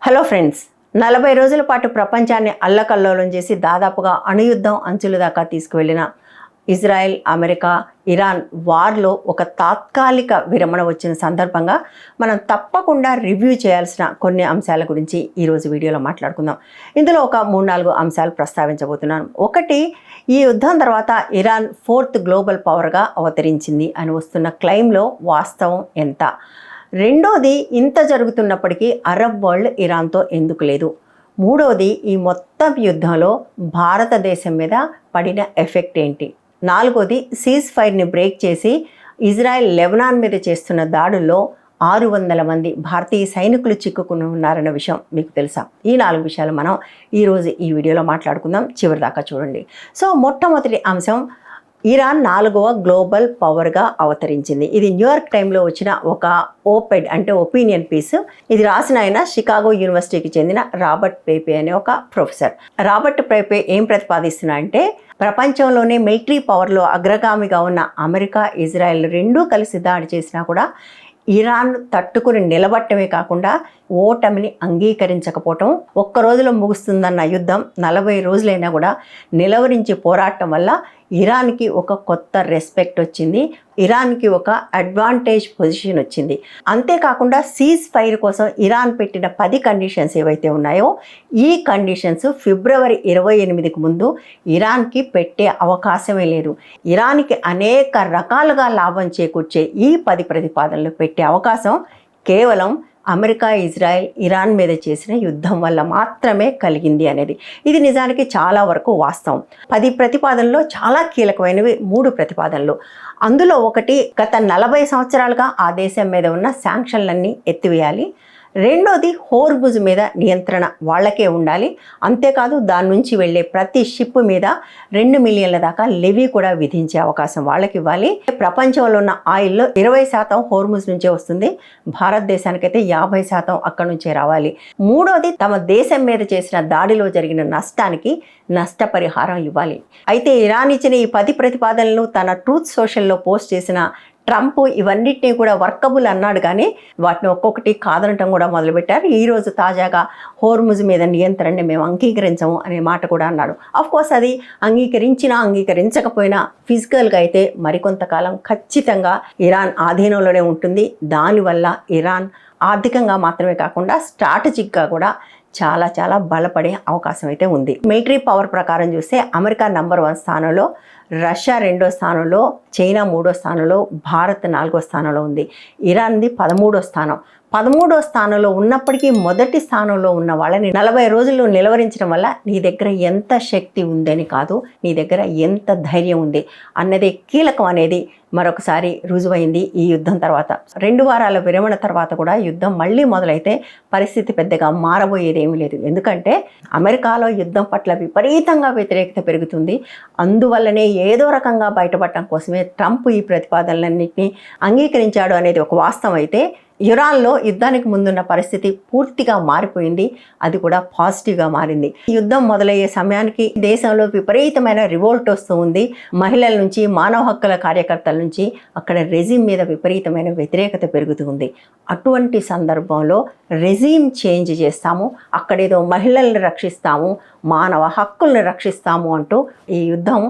Hello friends, 40 రోజుల పాటు ప్రపంచాన్ని అల్లకల్లోలం చేసి దాదాపుగా అణుయుద్ధం అంచుల దాకా తీసుకువెళ్లిన ఇజ్రాయెల్, అమెరికా, ఇరాన్ వార్లో ఒక తాత్కాలిక విరమణ వచ్చిన సందర్భంగా మనం తప్పకుండా రివ్యూ చేయాల్సిన కొన్ని అంశాల గురించి ఈరోజు వీడియోలో మాట్లాడుకుందాం. ఇందులో ఒక 3-4 అంశాలు ప్రస్తావించబోతున్నాను. ఒకటి, ఈ యుద్ధం తర్వాత ఇరాన్ 4th గ్లోబల్ పవర్గా అవతరించింది అని వస్తున్న క్లెయిమ్లో వాస్తవం ఎంత? రెండోది, ఇంత జరుగుతున్నప్పటికీ అరబ్ వరల్డ్ ఇరాన్తో ఎందుకు లేదు? మూడోది, ఈ మొత్తం యుద్ధంలో భారతదేశం మీద పడిన ఎఫెక్ట్ ఏంటి? నాలుగోది, సీజ్ ఫైర్ని బ్రేక్ చేసి ఇజ్రాయెల్ లెబనాన్ మీద చేస్తున్న దాడుల్లో 600 మంది భారతీయ సైనికులు చిక్కుకుని ఉన్నారన్న విషయం మీకు తెలుసా? ఈ 4 విషయాలు మనం ఈరోజు ఈ వీడియోలో మాట్లాడుకుందాం. చివరి దాకా చూడండి. సో మొట్టమొదటి అంశం, ఇరాన్ 4వ గ్లోబల్ పవర్గా అవతరించింది. ఇది న్యూయార్క్ టైంలో వచ్చిన ఒక ఓపెడ్ అంటే ఒపీనియన్ పీస్. ఇది రాసిన ఆయన షికాగో యూనివర్సిటీకి చెందిన రాబర్ట్ పేపే అనే ఒక ప్రొఫెసర్. రాబర్ట్ పేపే ఏం ప్రతిపాదిస్తున్నా అంటే, ప్రపంచంలోనే మిలిటరీ పవర్లో అగ్రగామిగా ఉన్న అమెరికా, ఇజ్రాయెల్ రెండూ కలిసి దాడి చేసినా కూడా ఇరాన్ తట్టుకుని నిలబట్టమే కాకుండా ఓటమిని అంగీకరించకపోవటం, ఒక్క రోజులో ముగుస్తుందన్న యుద్ధం 40 రోజులైనా కూడా నిలవరించి పోరాటం వల్ల ఇరాన్కి ఒక కొత్త రెస్పెక్ట్ వచ్చింది, ఇరాన్కి ఒక అడ్వాంటేజ్ పొజిషన్ వచ్చింది. అంతేకాకుండా సీజ్ ఫైర్ కోసం ఇరాన్ పెట్టిన 10 కండిషన్స్ ఏవైతే ఉన్నాయో, ఈ కండిషన్స్ ఫిబ్రవరి 28కి ముందు ఇరాన్కి పెట్టే అవకాశమే లేదు. ఇరాన్కి అనేక రకాలుగా లాభం చేకూర్చే ఈ 10 ప్రతిపాదనలు పెట్టే అవకాశం కేవలం అమెరికా, ఇజ్రాయెల్, ఇరాన్ మీద చేసిన యుద్ధం వల్ల మాత్రమే కలిగింది అనేది. ఇది నిజానికి చాలా వరకు వాస్తవం. 10 ప్రతిపాదనలో చాలా కీలకమైనవి 3 ప్రతిపాదనలు. అందులో ఒకటి, గత 40 సంవత్సరాలుగా ఆ దేశం మీద ఉన్న శాంక్షన్లన్నీ ఎత్తివేయాలి. రెండోది, హోర్ముజ్ మీద నియంత్రణ వాళ్ళకే ఉండాలి. అంతేకాదు, దాని నుంచి వెళ్ళే ప్రతి షిప్ మీద 2 మిలియన్ల దాకా లెవీ కూడా విధించే అవకాశం వాళ్ళకి ఇవ్వాలి. ప్రపంచంలో ఉన్న ఆయిల్లో 20% హోర్ముజ్ నుంచే వస్తుంది. భారతదేశానికైతే 50% అక్కడి నుంచే రావాలి. మూడోది, తమ దేశం మీద చేసిన దాడిలో జరిగిన నష్టానికి నష్టపరిహారం ఇవ్వాలి. అయితే ఇరాన్ ఇచ్చిన ఈ 10 ప్రతిపాదనలు తన ట్రూత్ సోషల్లో పోస్ట్ చేసిన ట్రంప్ ఇవన్నిటినీ కూడా వర్కబుల్ అన్నాడు, కానీ వాటిని ఒక్కొక్కటి కాదనటం కూడా మొదలుపెట్టారు. ఈరోజు తాజాగా హోర్ముజ్ మీద నియంత్రణని మేము అంగీకరించము అనే మాట కూడా అన్నాడు. అఫ్కోర్స్ అది అంగీకరించినా అంగీకరించకపోయినా ఫిజికల్గా అయితే మరికొంతకాలం ఖచ్చితంగా ఇరాన్ ఆధీనంలోనే ఉంటుంది. దానివల్ల ఇరాన్ ఆర్థికంగా మాత్రమే కాకుండా స్ట్రాటజిక్గా కూడా చాలా బలపడే అవకాశం అయితే ఉంది. మిలిటరీ పవర్ ప్రకారం చూస్తే అమెరికా నంబర్ 1 స్థానంలో, రష్యా 2వ స్థానంలో, చైనా 3వ స్థానంలో, భారత్ 4వ స్థానంలో ఉంది. ఇరాన్ది 13వ స్థానం. 13వ స్థానంలో ఉన్నప్పటికీ మొదటి స్థానంలో ఉన్న వాళ్ళని 40 రోజులు నిలవరించడం వల్ల నీ దగ్గర ఎంత శక్తి ఉందని కాదు, నీ దగ్గర ఎంత ధైర్యం ఉంది అన్నదే కీలకం అనేది మరొకసారి రుజువైంది ఈ యుద్ధం తర్వాత. 2 వారాల విరమణ తర్వాత కూడా యుద్ధం మళ్ళీ మొదలైతే పరిస్థితి పెద్దగా మారబోయేది ఏమీ లేదు. ఎందుకంటే అమెరికాలో యుద్ధం పట్ల విపరీతంగా వ్యతిరేకత పెరుగుతుంది. అందువల్లనే ఏదో రకంగా బయటపడటం కోసమే ట్రంప్ ఈ ప్రతిపాదనలన్నింటినీ అంగీకరించాడు అనేది ఒక వాస్తవం. అయితే ఇరాన్లో యుద్ధానికి ముందున్న పరిస్థితి పూర్తిగా మారిపోయింది. అది కూడా పాజిటివ్గా మారింది. యుద్ధం మొదలయ్యే సమయానికి దేశంలో విపరీతమైన రివోల్ట్ వస్తూ ఉంది. మహిళల నుంచి, మానవ హక్కుల కార్యకర్తల నుంచి అక్కడ రెజీమ్ మీద విపరీతమైన వ్యతిరేకత పెరుగుతూ ఉంది. అటువంటి సందర్భంలో రెజీమ్ చేంజ్ చేస్తాము, అక్కడేదో మహిళల్ని రక్షిస్తాము, మానవ హక్కుల్ని రక్షిస్తాము అంటూ ఈ యుద్ధం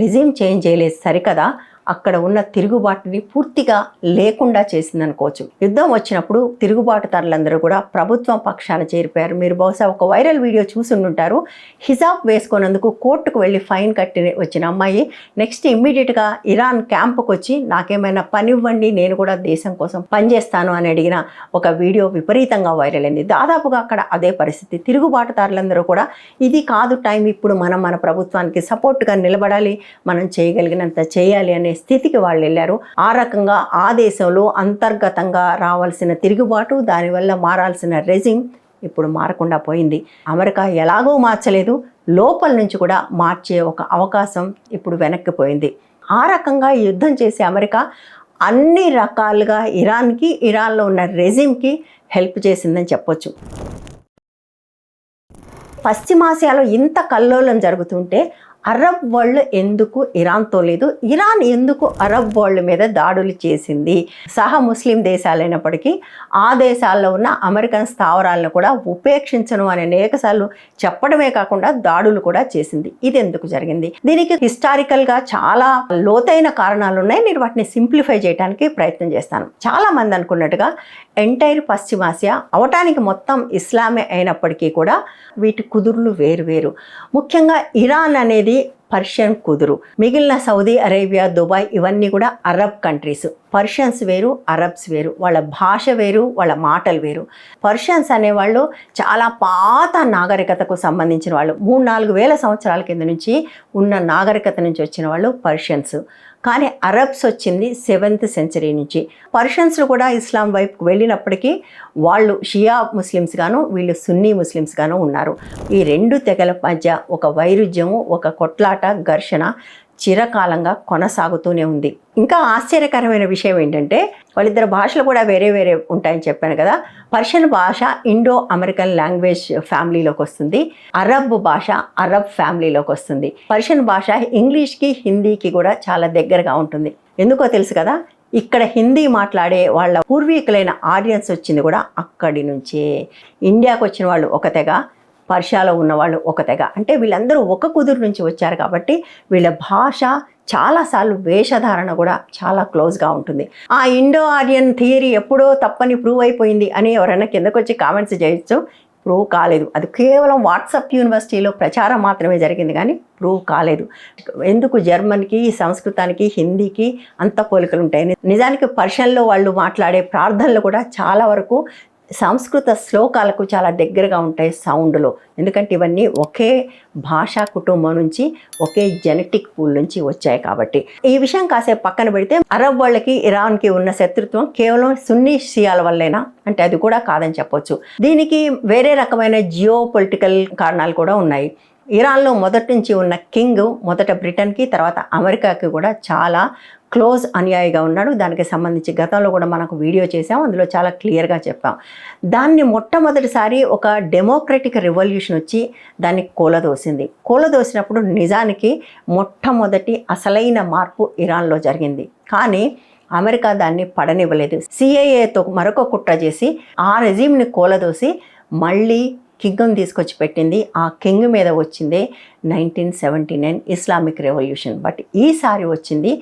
రెజీమ్ చేంజ్ చేయలేదు సరికదా, అక్కడ ఉన్న తిరుగుబాటుని పూర్తిగా లేకుండా చేసిందనుకోవచ్చు. యుద్ధం వచ్చినప్పుడు తిరుగుబాటుదారులందరూ కూడా ప్రభుత్వం పక్షాన చేరిపోయారు. మీరు బహుశా ఒక వైరల్ వీడియో చూసి ఉంటారు. హిజాబ్ వేసుకున్నందుకు కోర్టుకు వెళ్ళి ఫైన్ కట్టి వచ్చిన అమ్మాయి నెక్స్ట్ ఇమ్మీడియట్గా ఇరాన్ క్యాంపుకు వచ్చి నాకేమైనా పని ఇవ్వండి, నేను కూడా దేశం కోసం పనిచేస్తాను అని అడిగిన ఒక వీడియో విపరీతంగా వైరల్ అయింది. దాదాపుగా అక్కడ అదే పరిస్థితి. తిరుగుబాటుదారులందరూ కూడా ఇది కాదు టైం, ఇప్పుడు మనం మన ప్రభుత్వానికి సపోర్ట్గా నిలబడాలి, మనం చేయగలిగినంత చేయాలి అనే స్థితికి వాళ్ళు వెళ్ళారు. ఆ రకంగా ఆ దేశంలో అంతర్గతంగా రావాల్సిన తిరుగుబాటు, దానివల్ల మారాల్సిన రెజిమ్ ఇప్పుడు మారకుండా పోయింది. అమెరికా ఎలాగో మార్చలేదు, లోపల నుంచి కూడా మార్చే ఒక అవకాశం ఇప్పుడు వెనక్కిపోయింది. ఆ రకంగా యుద్ధం చేసే అమెరికా అన్ని రకాలుగా ఇరాన్కి, ఇరాన్లో ఉన్న రెజిమ్కి హెల్ప్ చేసిందని చెప్పొచ్చు. పశ్చిమాసియాలో ఇంత కల్లోలం జరుగుతుంటే అరబ్ వరల్డ్ ఎందుకు ఇరాన్తో లేదు, ఇరాన్ ఎందుకు అరబ్ వరల్డ్ మీద దాడులు చేసింది? సహా ముస్లిం దేశాలైనప్పటికీ ఆ దేశాల్లో ఉన్న అమెరికన్ స్థావరాలను కూడా ఉపేక్షించను అని అనేకసార్లు చెప్పడమే కాకుండా దాడులు కూడా చేసింది. ఇది ఎందుకు జరిగింది? దీనికి హిస్టారికల్గా చాలా లోతైన కారణాలు ఉన్నాయి. నేను వాటిని సింప్లిఫై చేయడానికి ప్రయత్నం చేస్తాను. చాలా మంది అనుకున్నట్టుగా ఎంటైర్ పశ్చిమాసియా అవటానికి మొత్తం ఇస్లామే అయినప్పటికీ కూడా వీటి కుదురులు వేరు. ముఖ్యంగా ఇరాన్ అనేది పర్షియన్ కుదురు. మిగిలిన సౌదీ అరేబియా, దుబాయ్ ఇవన్నీ కూడా అరబ్ కంట్రీస్. పర్షియన్స్ వేరు, అరబ్స్ వేరు. వాళ్ళ భాష వేరు, వాళ్ళ మాటలు వేరు. పర్షియన్స్ అనేవాళ్ళు చాలా పాత నాగరికతకు సంబంధించిన వాళ్ళు. 3-4 వేల సంవత్సరాల కింద నుంచి ఉన్న నాగరికత నుంచి వచ్చిన వాళ్ళు పర్షియన్స్. కానీ అరబ్స్ వచ్చింది 7th సెంచరీ నుంచి. పర్షియన్స్లు కూడా ఇస్లాం వైపుకు వెళ్ళినప్పటికీ వాళ్ళు షియా ముస్లిమ్స్ గాను, వీళ్ళు సున్నీ ముస్లిమ్స్ గాను ఉన్నారు. ఈ 2 తెగల మధ్య ఒక వైరుధ్యము, ఒక కొట్లాట, ఘర్షణ చిరకాలంగా కొనసాగుతూనే ఉంది. ఇంకా ఆశ్చర్యకరమైన విషయం ఏంటంటే వాళ్ళిద్దరు భాషలు కూడా వేరే ఉంటాయని చెప్పాను కదా. పర్షియన్ భాష ఇండో అమెరికన్ లాంగ్వేజ్ ఫ్యామిలీలోకి వస్తుంది. అరబ్ భాష అరబ్ ఫ్యామిలీలోకి వస్తుంది. పర్షియన్ భాష ఇంగ్లీష్కి, హిందీకి కూడా చాలా దగ్గరగా ఉంటుంది. ఎందుకో తెలుసు కదా, ఇక్కడ హిందీ మాట్లాడే వాళ్ళ పూర్వీకులైన ఆర్యన్స్ వచ్చింది కూడా అక్కడి నుంచే. ఇండియాకు వచ్చిన వాళ్ళు ఒక తెగ, పర్షియాలో ఉన్నవాళ్ళు ఒక తెగ. అంటే వీళ్ళందరూ ఒక కుదురు నుంచి వచ్చారు కాబట్టి వీళ్ళ భాష చాలాసార్లు వేషధారణ కూడా చాలా క్లోజ్గా ఉంటుంది. ఆ ఇండో ఆర్యన్ థియరీ ఎప్పుడో తప్పని ప్రూవ్ అయిపోయింది అని ఎవరైనా కిందకు వచ్చి కామెంట్స్ చేయొచ్చు. ప్రూవ్ కాలేదు. అది కేవలం వాట్సాప్ యూనివర్సిటీలో ప్రచారం మాత్రమే జరిగింది కానీ ప్రూవ్ కాలేదు. ఎందుకు జర్మన్కి, సంస్కృతానికి, హిందీకి అంత పోలికలు ఉంటాయి. నిజానికి పర్షియన్లో వాళ్ళు మాట్లాడే ప్రార్థనలు కూడా చాలా వరకు సంస్కృత శ్లోకాలకు చాలా దగ్గరగా ఉంటాయి సౌండ్లో. ఎందుకంటే ఇవన్నీ ఒకే భాషా కుటుంబం నుంచి, ఒకే జెనెటిక్ పూల్ నుంచి వచ్చాయి కాబట్టి. ఈ విషయం కాసేపు పక్కన పెడితే అరబ్ వాళ్ళకి ఇరాన్కి ఉన్న శత్రుత్వం కేవలం సున్నీ షియాల వల్లేనా అంటే అది కూడా కాదని చెప్పొచ్చు. దీనికి వేరే రకమైన జియో పొలిటికల్ కారణాలు కూడా ఉన్నాయి. ఇరాన్లో మొదటి నుంచి ఉన్న కింగ్ మొదట బ్రిటన్కి, తర్వాత అమెరికాకి కూడా చాలా క్లోజ్ అనుయాయిగా ఉన్నాడు. దానికి సంబంధించి గతంలో కూడా మనకు వీడియో చేసాం, అందులో చాలా క్లియర్గా చెప్పాం. దాన్ని మొట్టమొదటిసారి ఒక డెమోక్రటిక్ రెవల్యూషన్ వచ్చి దాన్ని కూలదోసినప్పుడు నిజానికి మొట్టమొదటి అసలైన మార్పు ఇరాన్లో జరిగింది. కానీ అమెరికా దాన్ని పడనివ్వలేదు. సిఐఏతో మరొక కుట్ర చేసి ఆ రెజీమ్ని కూలదోసి మళ్ళీ కింగ్ని తీసుకొచ్చి పెట్టింది. ఆ కింగ్ మీద వచ్చిందే 1979 ఇస్లామిక్ రెవల్యూషన్. బట్ ఈసారి వచ్చింది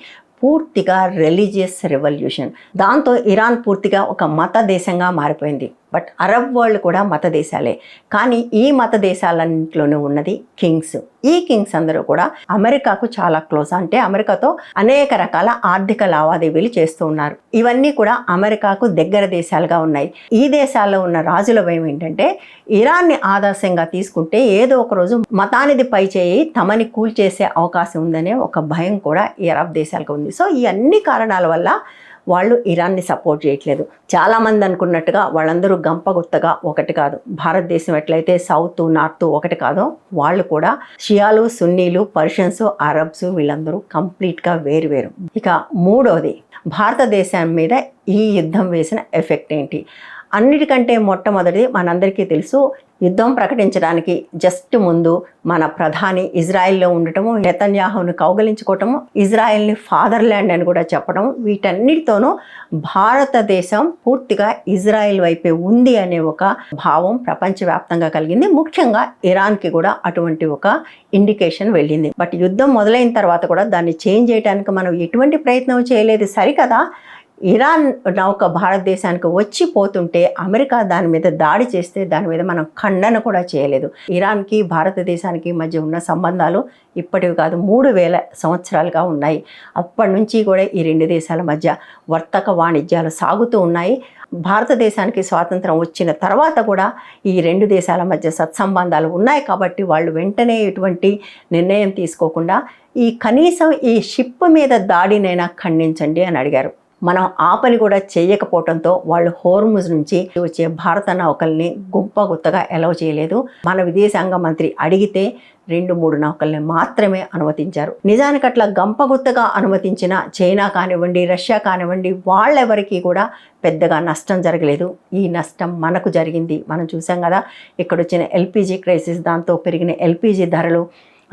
పూర్తిగా రిలీజియస్ రెవల్యూషన్. దాంతో ఇరాన్ పూర్తిగా ఒక మత దేశంగా మారిపోయింది. బట్ అరబ్ వరల్డ్ కూడా మత దేశాలే. కానీ ఈ మత దేశాలన్నింటిలోనూ ఉన్నది కింగ్స్. ఈ కింగ్స్ అందరూ కూడా అమెరికాకు చాలా క్లోజ్. అంటే అమెరికాతో అనేక రకాల ఆర్థిక లావాదేవీలు చేస్తూ ఉన్నారు. ఇవన్నీ కూడా అమెరికాకు దగ్గర దేశాలుగా ఉన్నాయి. ఈ దేశాల్లో ఉన్న రాజుల భయం ఏంటంటే ఇరాన్ని ఆదర్శంగా తీసుకుంటే ఏదో ఒక రోజు మతానిది పై చేయి తమని కూల్చేసే అవకాశం ఉందనే ఒక భయం కూడా ఈ అరబ్ దేశాలకు ఉంది. సో ఈ అన్ని కారణాల వల్ల వాళ్ళు ఇరాన్ని సపోర్ట్ చేయట్లేదు. చాలామంది అనుకున్నట్టుగా వాళ్ళందరూ గంపగుత్తగా ఒకటి కాదు. భారతదేశం ఎట్లయితే సౌత్, నార్త్ ఒకటి కాదో వాళ్ళు కూడా షియాలు, సున్నీలు, పర్షియన్స్, అరబ్స్ వీళ్ళందరూ కంప్లీట్గా వేరు. ఇక మూడవది, భారతదేశం మీద ఈ యుద్ధం వేసిన ఎఫెక్ట్ ఏంటి? అన్నిటికంటే మొట్టమొదటి మనందరికీ తెలుసు, యుద్ధం ప్రకటించడానికి జస్ట్ ముందు మన ప్రధాని ఇజ్రాయెల్లో ఉండటము, నెతన్యాహును కౌగలించుకోవటము, ఇజ్రాయెల్ని ఫాదర్ల్యాండ్ అని కూడా చెప్పడం, వీటన్నిటితోనూ భారతదేశం పూర్తిగా ఇజ్రాయెల్ వైపే ఉంది అనే ఒక భావం ప్రపంచవ్యాప్తంగా కలిగింది. ముఖ్యంగా ఇరాన్కి కూడా అటువంటి ఒక ఇండికేషన్ వెళ్ళింది. బట్ యుద్ధం మొదలైన తర్వాత కూడా దాన్ని చేంజ్ చేయడానికి మనం ఎటువంటి ప్రయత్నం చేయలేదు. సరికదా, ఇరాన్ నౌక భారతదేశానికి వచ్చి పోతుంటే అమెరికా దాని మీద దాడి చేస్తే దాని మీద మనం ఖండన కూడా చేయలేదు. ఇరాన్కి భారతదేశానికి మధ్య ఉన్న సంబంధాలు ఇప్పటివి కాదు, 3000 సంవత్సరాలుగా ఉన్నాయి. అప్పటి నుంచి కూడా ఈ 2 దేశాల మధ్య వర్తక వాణిజ్యాలు సాగుతూ ఉన్నాయి. భారతదేశానికి స్వాతంత్రం వచ్చిన తర్వాత కూడా ఈ 2 దేశాల మధ్య సత్సంబంధాలు ఉన్నాయి. కాబట్టి వాళ్ళు వెంటనే ఎటువంటి నిర్ణయం తీసుకోకుండా కనీసం ఈ షిప్ మీద దాడినైనా ఖండించండి అని అడిగారు. మనం ఆ పని కూడా చేయకపోవడంతో వాళ్ళు హోర్ముజ్ నుంచి వచ్చే భారత నౌకల్ని గుంపగుత్తగా అలౌ చేయలేదు. మన విదేశాంగ మంత్రి అడిగితే 2-3 నౌకల్ని మాత్రమే అనుమతించారు. నిజానికి అట్లా గంపగుత్తగా అనుమతించిన చైనా కానివ్వండి, రష్యా కానివ్వండి, వాళ్ళెవరికి కూడా పెద్దగా నష్టం జరగలేదు. ఈ నష్టం మనకు జరిగింది. మనం చూసాం కదా, ఇక్కడ వచ్చిన ఎల్పిజి క్రైసిస్, దాంతో పెరిగిన ఎల్పిజి ధరలు,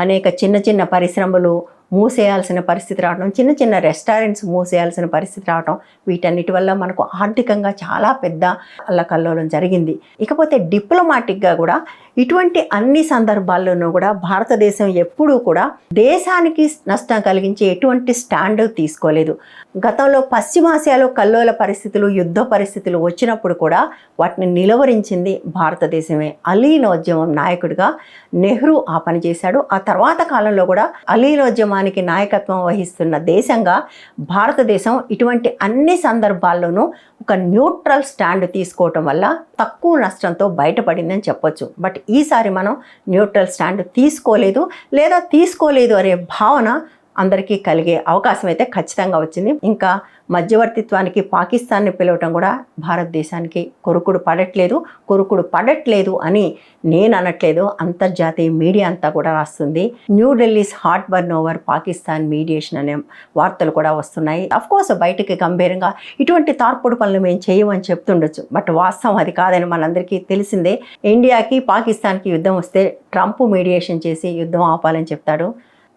అనేక చిన్న చిన్న పరిశ్రమలు మూసేయాల్సిన పరిస్థితి రావడం, చిన్న చిన్న రెస్టారెంట్స్ మూసేయాల్సిన పరిస్థితి రావడం, వీటన్నిటి వల్ల మనకు ఆర్థికంగా చాలా పెద్ద అల్లకల్లోలం జరిగింది. ఇకపోతే డిప్లొమాటిక్గా కూడా ఇటువంటి అన్ని సందర్భాల్లోనూ కూడా భారతదేశం ఎప్పుడూ కూడా దేశానికి నష్టం కలిగించే ఎటువంటి స్టాండ్ తీసుకోలేదు. గతంలో పశ్చిమాసియాలో కల్లోల పరిస్థితులు, యుద్ధ పరిస్థితులు వచ్చినప్పుడు కూడా వాటిని నిలువరించింది భారతదేశమే. అలీనోద్యమం నాయకుడిగా నెహ్రూ ఆ పని చేశాడు. ఆ తర్వాత కాలంలో కూడా అలీనోద్యమానికి నాయకత్వం వహిస్తున్న దేశంగా భారతదేశం ఇటువంటి అన్ని సందర్భాల్లోనూ ఒక న్యూట్రల్ స్టాండ్ తీసుకోవటం వల్ల తక్కువ నష్టంతో బయటపడిందని చెప్పొచ్చు. బట్ ఈసారి మనం న్యూట్రల్ స్టాండ్ తీసుకోలేదు అనే భావన అందరికీ కలిగే అవకాశం అయితే ఖచ్చితంగా వచ్చింది. ఇంకా మధ్యవర్తిత్వానికి పాకిస్తాన్ని పిలవటం కూడా భారతదేశానికి కొరుకుడు పడట్లేదు అని నేను అనట్లేదు, అంతర్జాతీయ మీడియా అంతా కూడా రాస్తుంది. New Delhi's heart burn over Pakistan mediation అనే వార్తలు కూడా వస్తున్నాయి. అఫ్కోర్స్ బయటికి గంభీరంగా ఇటువంటి తార్పుడు పనులు మేము చేయమని చెప్తుండొచ్చు, బట్ వాస్తవం అది కాదని మనందరికీ తెలిసిందే. ఇండియాకి పాకిస్తాన్కి యుద్ధం వస్తే ట్రంప్ మీడియేషన్ చేసి యుద్ధం ఆపాలని చెప్తాడు.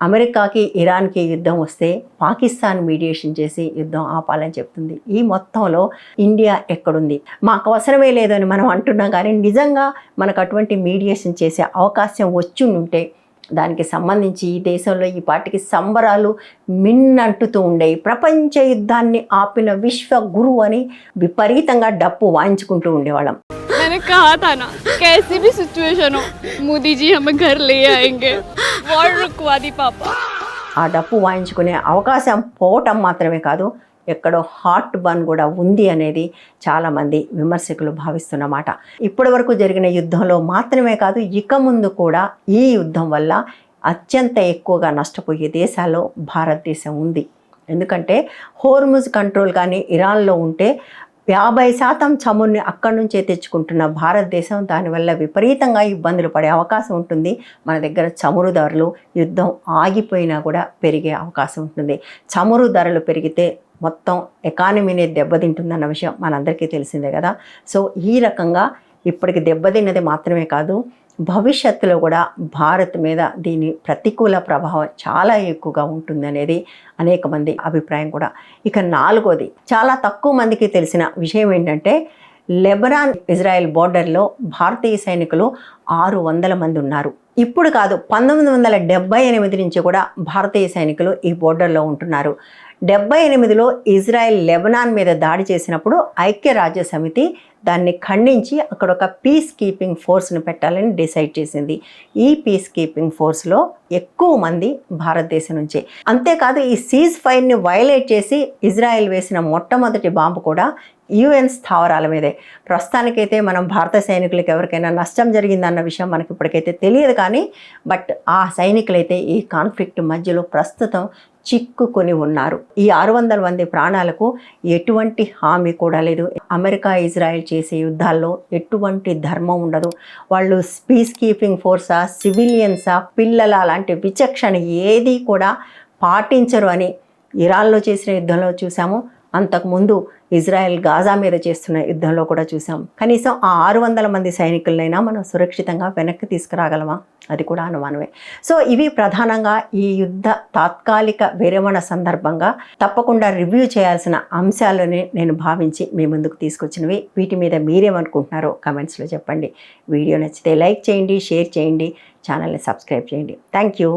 అమెరికాకి ఇరాన్కి యుద్ధం వస్తే పాకిస్తాన్ మీడియేషన్ చేసి యుద్ధం ఆపాలని చెప్తుంది. ఈ మొత్తంలో ఇండియా ఎక్కడుంది? మాకు అవసరమే లేదని మనం అంటున్నాం, కానీ నిజంగా మనకు అటువంటి మీడియేషన్ చేసే అవకాశం వచ్చి ఉంటే దానికి సంబంధించి ఈ దేశంలో ఈ పాటికి సంబరాలు మిన్నంటుతూ ఉండేవి. ప్రపంచ యుద్ధాన్ని ఆపిన విశ్వ గురువు అని విపరీతంగా డప్పు వాయించుకుంటూ ఉండేవాళ్ళం. मैंने कहा था ना, कैसी भी सिचुएशन हो मोदी जी हमें घर ले आएंगे, वॉर रुकवा दी पापा. ఆ డప్పు వాయించుకునే అవకాశం పోవటం మాత్రమే కాదు, ఎక్కడో హార్ట్ బర్న్ కూడా ఉంది అనేది చాలామంది విమర్శకులు భావిస్తున్నమాట. ఇప్పటి వరకు జరిగిన యుద్ధంలో మాత్రమే కాదు, ఇక ముందు కూడా ఈ యుద్ధం వల్ల అత్యంత ఎక్కువగా నష్టపోయే దేశాల్లో భారతదేశం ఉంది. ఎందుకంటే హోర్ముజ్ కంట్రోల్ కానీ ఇరాన్లో ఉంటే 50% చమురుని అక్కడి నుంచే తెచ్చుకుంటున్న భారతదేశం దానివల్ల విపరీతంగా ఇబ్బందులు పడే అవకాశం ఉంటుంది. మన దగ్గర చమురు ధరలు యుద్ధం ఆగిపోయినా కూడా పెరిగే అవకాశం ఉంటుంది. చమురు ధరలు పెరిగితే మొత్తం ఎకానమీనే దెబ్బతింటుందన్న విషయం మనందరికీ తెలిసిందే కదా. సో ఈ రకంగా ఇప్పటికి దెబ్బతిన్నది మాత్రమే కాదు, భవిష్యత్తులో కూడా భారత్ మీద దీని ప్రతికూల ప్రభావం చాలా ఎక్కువగా ఉంటుందనేది అనేక మంది అభిప్రాయం కూడా. ఇక 4వది చాలా తక్కువ మందికి తెలిసిన విషయం ఏంటంటే, లెబనాన్ ఇజ్రాయెల్ బోర్డర్లో భారతీయ సైనికులు 600 మంది ఉన్నారు. ఇప్పుడు కాదు, 1978 నుంచి కూడా భారతీయ సైనికులు ఈ బోర్డర్లో ఉంటున్నారు. 78లో ఇజ్రాయెల్ లెబనాన్ మీద దాడి చేసినప్పుడు ఐక్యరాజ్య సమితి దాన్ని ఖండించి అక్కడ ఒక పీస్ కీపింగ్ ఫోర్స్ని పెట్టాలని డిసైడ్ చేసింది. ఈ పీస్ కీపింగ్ ఫోర్స్లో ఎక్కువ మంది భారతదేశం నుంచే. అంతేకాదు, ఈ సీజ్ ఫైర్ని వైలేట్ చేసి ఇజ్రాయెల్ వేసిన మొట్టమొదటి బాంబు కూడా UN స్థావరాల మీదే. ప్రస్తుతానికైతే మనం భారత సైనికులకు ఎవరికైనా నష్టం జరిగిందన్న విషయం మనకి ఇప్పటికైతే తెలియదు, కానీ బట్ ఆ సైనికులైతే ఈ కాన్ఫ్లిక్ట్ మధ్యలో ప్రస్తుతం చిక్కుకొని ఉన్నారు. ఈ 600 మంది ప్రాణాలకు ఎటువంటి హామీ కూడా లేదు. అమెరికా ఇజ్రాయెల్ చేసే యుద్ధాల్లో ఎటువంటి ధర్మం ఉండదు. వాళ్ళు పీస్ కీపింగ్ ఫోర్సా, సివిలియన్సా, పిల్లల లాంటి విచక్షణ ఏది కూడా పాటించరు అని ఇరాన్లో చేసిన యుద్ధంలో చూసాము. అంతకుముందు ఇజ్రాయెల్ గాజా మీద చేస్తున్న యుద్ధంలో కూడా చూసాం. కనీసం ఆ 600 మంది సైనికులనైనా మనం సురక్షితంగా వెనక్కి తీసుకురాగలమా? అది కూడా అనుమానమే. సో ఇవి ప్రధానంగా ఈ యుద్ధ తాత్కాలిక విరమణ సందర్భంగా తప్పకుండా రివ్యూ చేయాల్సిన అంశాలని నేను భావించి మీ ముందుకు తీసుకొచ్చినవి. వీటి మీద మీరేమనుకుంటున్నారో కమెంట్స్లో చెప్పండి. వీడియో నచ్చితే లైక్ చేయండి, షేర్ చేయండి, ఛానల్ని సబ్స్క్రైబ్ చేయండి. Thank you.